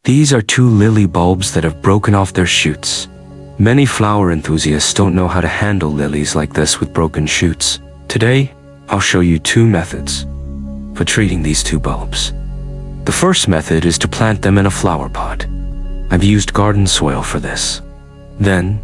These are two lily bulbs that have broken off their shoots. Many flower enthusiasts don't know how to handle lilies like this with broken shoots. Today, I'll show you two methods for treating these two bulbs. The first method is to plant them in a flower pot. I've used garden soil for this. Then,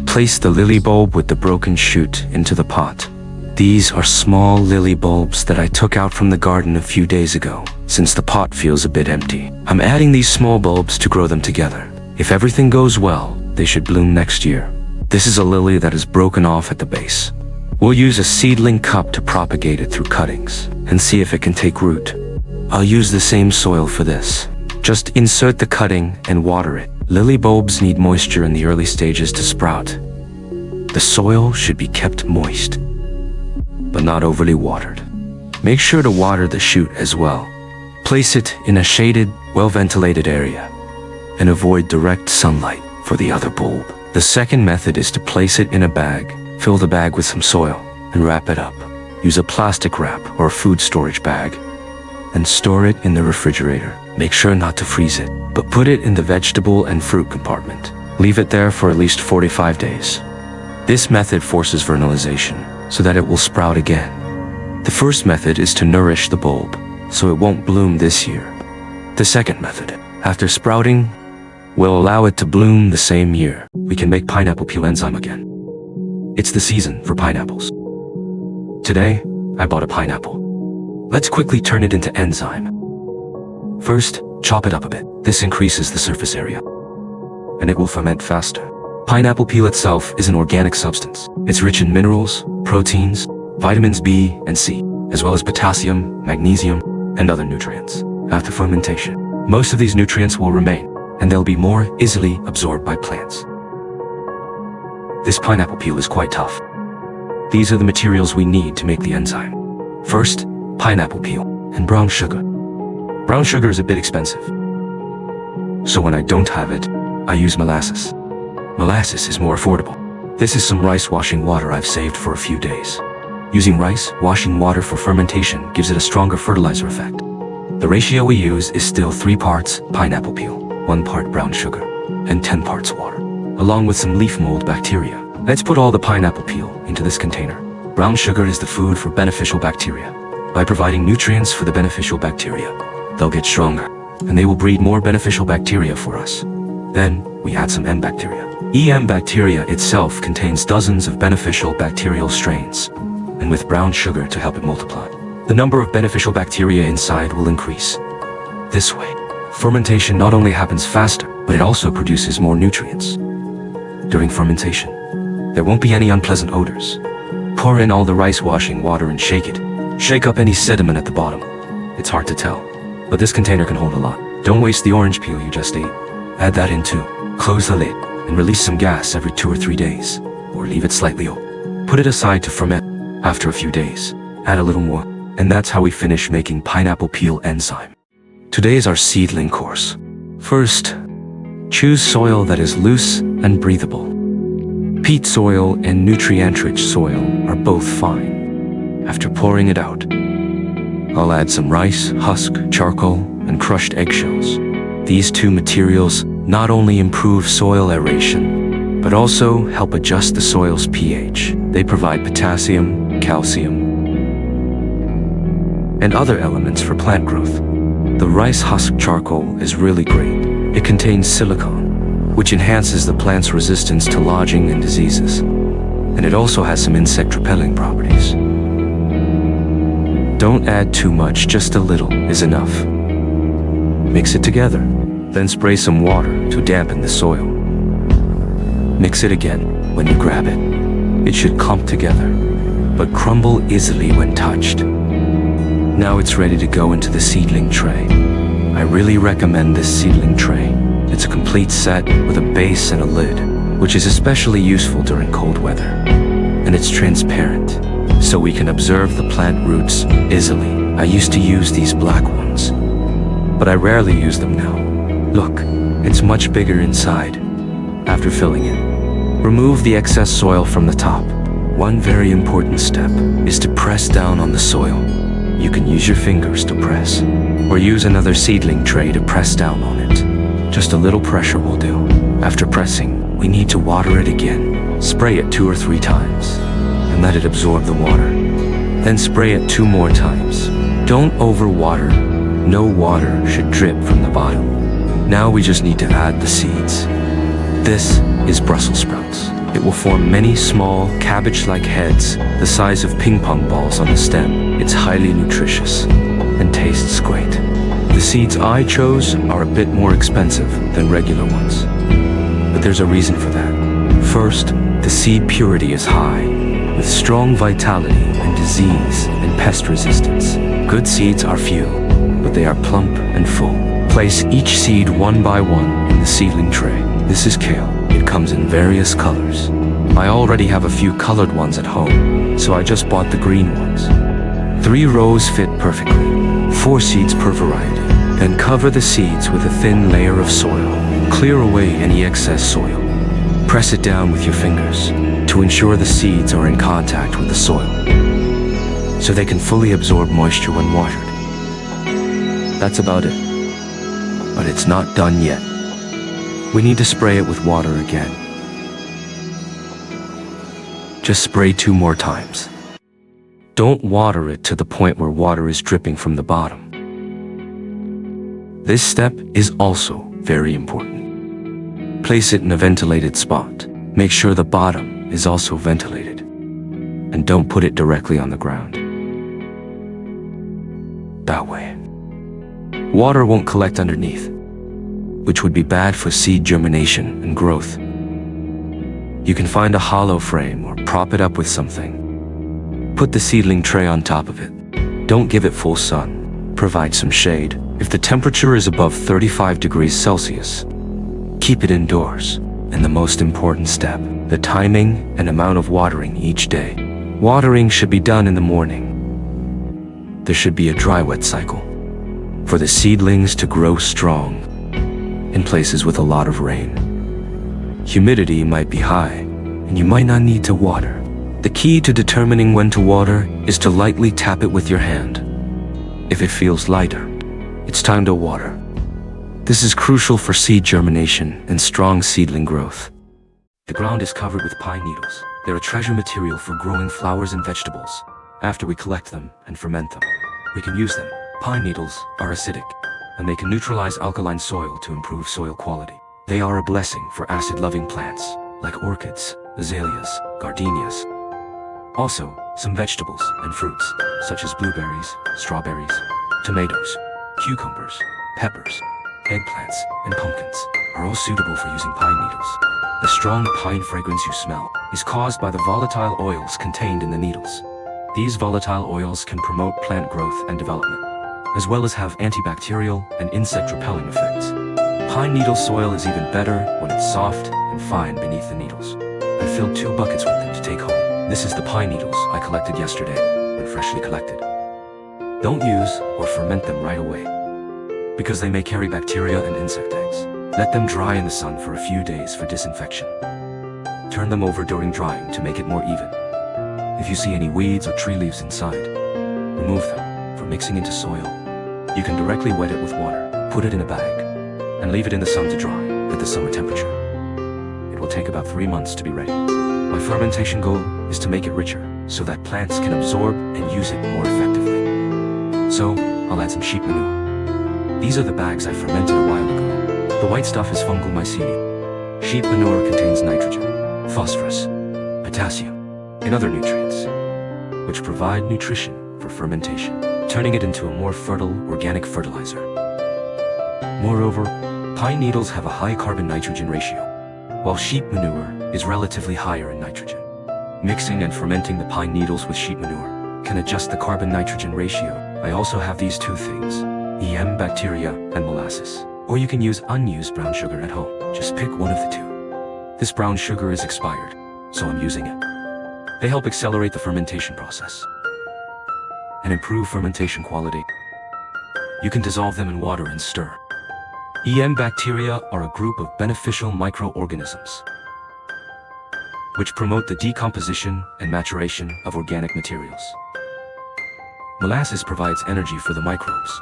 place the lily bulb with the broken shoot into the pot. These are small lily bulbs that I took out from the garden a few days ago, since the pot feels a bit empty. I'm adding these small bulbs to grow them together. If everything goes well, they should bloom next year. This is a lily that is broken off at the base. We'll use a seedling cup to propagate it through cuttings and see if it can take root. I'll use the same soil for this. Just insert the cutting and water it. Lily bulbs need moisture in the early stages to sprout. The soil should be kept moist, but not overly watered. Make sure to water the shoot as well. Place it in a shaded, well-ventilated area and avoid direct sunlight for the other bulb. The second method is to place it in a bag. Fill the bag with some soil and wrap it up. Use a plastic wrap or a food storage bag and store it in the refrigerator. Make sure not to freeze it, but put it in the vegetable and fruit compartment. Leave it there for at least 45 days. This method forces vernalization so that it will sprout again. The first method is to nourish the bulb so it won't bloom this year. The second method, after sprouting, will allow it to bloom the same year. We can make pineapple peel enzyme again. It's the season for pineapples. Today, I bought a pineapple. Let's quickly turn it into enzyme. First, chop it up a bit. This increases the surface area, and it will ferment faster. Pineapple peel itself is an organic substance. It's rich in minerals, proteins, vitamins B and C, as well as potassium, magnesium, and other nutrients. After fermentation, most of these nutrients will remain, and they'll be more easily absorbed by plants. This pineapple peel is quite tough. These are the materials we need to make the enzyme. First, pineapple peel and brown sugar. Brown sugar is a bit expensive, so when I don't have it, I use molasses. Molasses is more affordable. This is some rice washing water I've saved for a few days. Using rice washing water for fermentation gives it a stronger fertilizer effect. The ratio we use is still 3 parts pineapple peel, 1 part brown sugar, and 10 parts water, along with some leaf mold bacteria. Let's put all the pineapple peel into this container. Brown sugar is the food for beneficial bacteria. By providing nutrients for the beneficial bacteria, they'll get stronger, and they will breed more beneficial bacteria for us. Then, we add some M bacteria. EM bacteria itself contains dozens of beneficial bacterial strains, and with brown sugar to help it multiply, the number of beneficial bacteria inside will increase. This way, fermentation not only happens faster, but it also produces more nutrients. During fermentation, there won't be any unpleasant odors. Pour in all the rice washing water and shake it. Shake up any sediment at the bottom. It's hard to tell, but this container can hold a lot. Don't waste the orange peel you just ate. Add that in too. Close the lid and release some gas every 2 or 3 days, or leave it slightly open. Put it aside to ferment. After a few days, add a little more, and that's how we finish making pineapple peel enzyme. Today is our seedling course. First, choose soil that is loose and breathable. Peat soil and nutrient-rich soil are both fine. After pouring it out, I'll add some rice, husk, charcoal, and crushed eggshells. These two materials not only improve soil aeration, but also help adjust the soil's pH. They provide potassium, calcium, and other elements for plant growth. The rice husk charcoal is really great. It contains silicon, which enhances the plant's resistance to lodging and diseases. And it also has some insect-repelling properties. Don't add too much, just a little is enough. Mix it together, then spray some water to dampen the soil. Mix it again when you grab it. It should clump together, but crumble easily when touched. Now it's ready to go into the seedling tray. I really recommend this seedling tray. It's a complete set with a base and a lid, which is especially useful during cold weather. And it's transparent, so we can observe the plant roots easily. I used to use these black ones, but I rarely use them now. Look, it's much bigger inside. After filling it, remove the excess soil from the top. One very important step is to press down on the soil. You can use your fingers to press, or use another seedling tray to press down on it. Just a little pressure will do. After pressing, we need to water it again. Spray it 2 or 3 times, and let it absorb the water. Then spray it 2 more times. Don't overwater. No water should drip from the bottom. Now we just need to add the seeds. This is Brussels sprouts. It will form many small, cabbage-like heads, the size of ping pong balls on the stem. It's highly nutritious and tastes great. The seeds I chose are a bit more expensive than regular ones, but there's a reason for that. First, the seed purity is high, with strong vitality and disease and pest resistance. Good seeds are few, but they are plump and full. Place each seed one by one in the seedling tray. This is kale. It comes in various colors. I already have a few colored ones at home, so I just bought the green ones. 3 rows fit perfectly, 4 seeds per variety. Then cover the seeds with a thin layer of soil. Clear away any excess soil. Press it down with your fingers to ensure the seeds are in contact with the soil, so they can fully absorb moisture when watered. That's about it. But it's not done yet. We need to spray it with water again. Just spray 2 more times. Don't water it to the point where water is dripping from the bottom. This step is also very important. Place it in a ventilated spot. Make sure the bottom is also ventilated. And don't put it directly on the ground. That way. Water won't collect underneath, which would be bad for seed germination and growth. You can find a hollow frame or prop it up with something. Put the seedling tray on top of it. Don't give it full sun. Provide some shade. If the temperature is above 35 degrees Celsius, keep it indoors. And the most important step, the timing and amount of watering each day. Watering should be done in the morning. There should be a dry-wet cycle for the seedlings to grow strong in places with a lot of rain. Humidity might be high, and you might not need to water. The key to determining when to water is to lightly tap it with your hand. If it feels lighter, it's time to water. This is crucial for seed germination and strong seedling growth. The ground is covered with pine needles. They're a treasure material for growing flowers and vegetables. After we collect them and ferment them, we can use them. Pine needles are acidic, and they can neutralize alkaline soil to improve soil quality. They are a blessing for acid-loving plants, like orchids, azaleas, gardenias. Also, some vegetables and fruits, such as blueberries, strawberries, tomatoes, cucumbers, peppers, eggplants, and pumpkins, are all suitable for using pine needles. The strong pine fragrance you smell is caused by the volatile oils contained in the needles. These volatile oils can promote plant growth and development, as well as have antibacterial and insect-repelling effects. Pine needle soil is even better when it's soft and fine beneath the needles. I filled 2 buckets with them to take home. This is the pine needles I collected yesterday when freshly collected. Don't use or ferment them right away, because they may carry bacteria and insect eggs. Let them dry in the sun for a few days for disinfection. Turn them over during drying to make it more even. If you see any weeds or tree leaves inside, remove them. For mixing into soil, you can directly wet it with water, put it in a bag, and leave it in the sun to dry at the summer temperature. It will take about 3 months to be ready. My fermentation goal is to make it richer, so that plants can absorb and use it more effectively. So, I'll add some sheep manure. These are the bags I fermented a while ago. The white stuff is fungal mycelium. Sheep manure contains nitrogen, phosphorus, potassium, and other nutrients, which provide nutrition for fermentation, turning it into a more fertile organic fertilizer. Moreover, pine needles have a high carbon-nitrogen ratio, while sheep manure is relatively higher in nitrogen. Mixing and fermenting the pine needles with sheep manure can adjust the carbon-nitrogen ratio. I also have these 2 things, EM bacteria and molasses. Or you can use unused brown sugar at home. Just pick one of the 2. This brown sugar is expired, so I'm using it. They help accelerate the fermentation process and improve fermentation quality. You can dissolve them in water and stir. EM bacteria are a group of beneficial microorganisms which promote the decomposition and maturation of organic materials. Molasses provides energy for the microbes,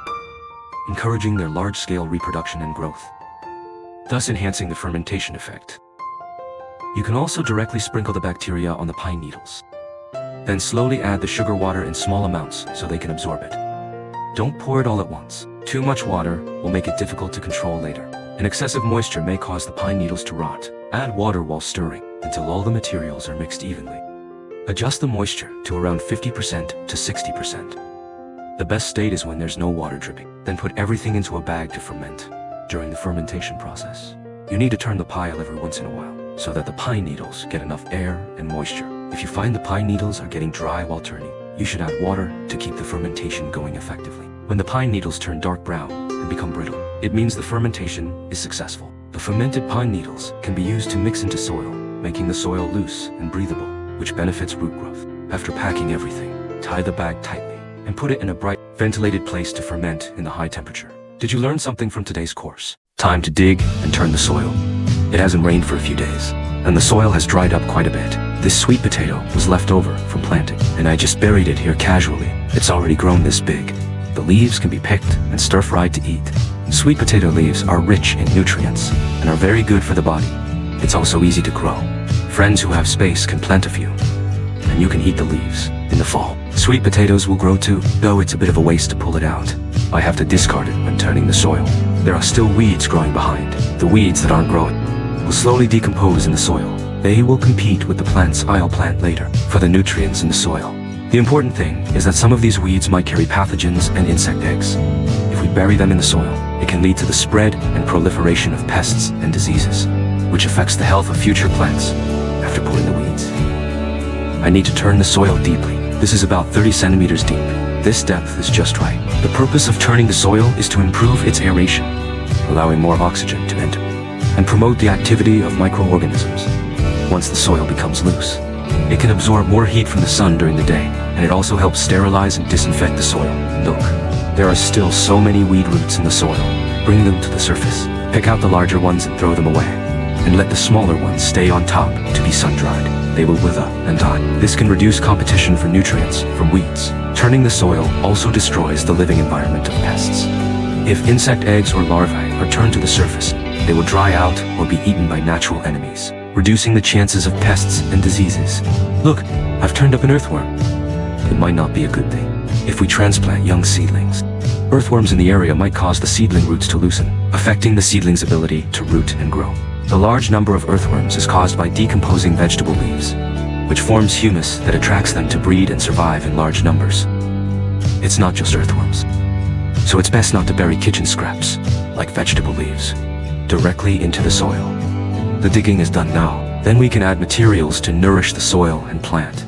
encouraging their large-scale reproduction and growth, thus enhancing the fermentation effect. You can also directly sprinkle the bacteria on the pine needles. Then slowly add the sugar water in small amounts so they can absorb it. Don't pour it all at once. Too much water will make it difficult to control later. And excessive moisture may cause the pine needles to rot. Add water while stirring until all the materials are mixed evenly. Adjust the moisture to around 50% to 60%. The best state is when there's no water dripping. Then put everything into a bag to ferment. During the fermentation process, you need to turn the pile every once in a while so that the pine needles get enough air and moisture. If you find the pine needles are getting dry while turning, you should add water to keep the fermentation going effectively. When the pine needles turn dark brown and become brittle, it means the fermentation is successful. The fermented pine needles can be used to mix into soil, making the soil loose and breathable, which benefits root growth. After packing everything, tie the bag tightly and put it in a bright, ventilated place to ferment in the high temperature. Did you learn something from today's course? Time to dig and turn the soil. It hasn't rained for a few days, and the soil has dried up quite a bit. This sweet potato was left over from planting, and I just buried it here casually. It's already grown this big. The leaves can be picked and stir-fried to eat. Sweet potato leaves are rich in nutrients and are very good for the body. It's also easy to grow. Friends who have space can plant a few, and you can eat the leaves in the fall. Sweet potatoes will grow too, though it's a bit of a waste to pull it out. I have to discard it when turning the soil. There are still weeds growing behind. The weeds that aren't growing will slowly decompose in the soil. They will compete with the plants I'll plant later for the nutrients in the soil. The important thing is that some of these weeds might carry pathogens and insect eggs. If we bury them in the soil, it can lead to the spread and proliferation of pests and diseases, which affects the health of future plants after pulling the weeds. I need to turn the soil deeply. This is about 30 centimeters deep. This depth is just right. The purpose of turning the soil is to improve its aeration, allowing more oxygen to enter, and promote the activity of microorganisms. Once the soil becomes loose, it can absorb more heat from the sun during the day, and it also helps sterilize and disinfect the soil. Look, there are still so many weed roots in the soil. Bring them to the surface. Pick out the larger ones and throw them away, and let the smaller ones stay on top to be sun-dried. They will wither and die. This can reduce competition for nutrients from weeds. Turning the soil also destroys the living environment of pests. If insect eggs or larvae are turned to the surface, they will dry out or be eaten by natural enemies, reducing the chances of pests and diseases. Look, I've turned up an earthworm. It might not be a good thing if we transplant young seedlings. Earthworms in the area might cause the seedling roots to loosen, affecting the seedling's ability to root and grow. The large number of earthworms is caused by decomposing vegetable leaves, which forms humus that attracts them to breed and survive in large numbers. It's not just earthworms, so it's best not to bury kitchen scraps, like vegetable leaves, directly into the soil. The digging is done now. Then we can add materials to nourish the soil and plant.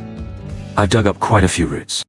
I've dug up quite a few roots.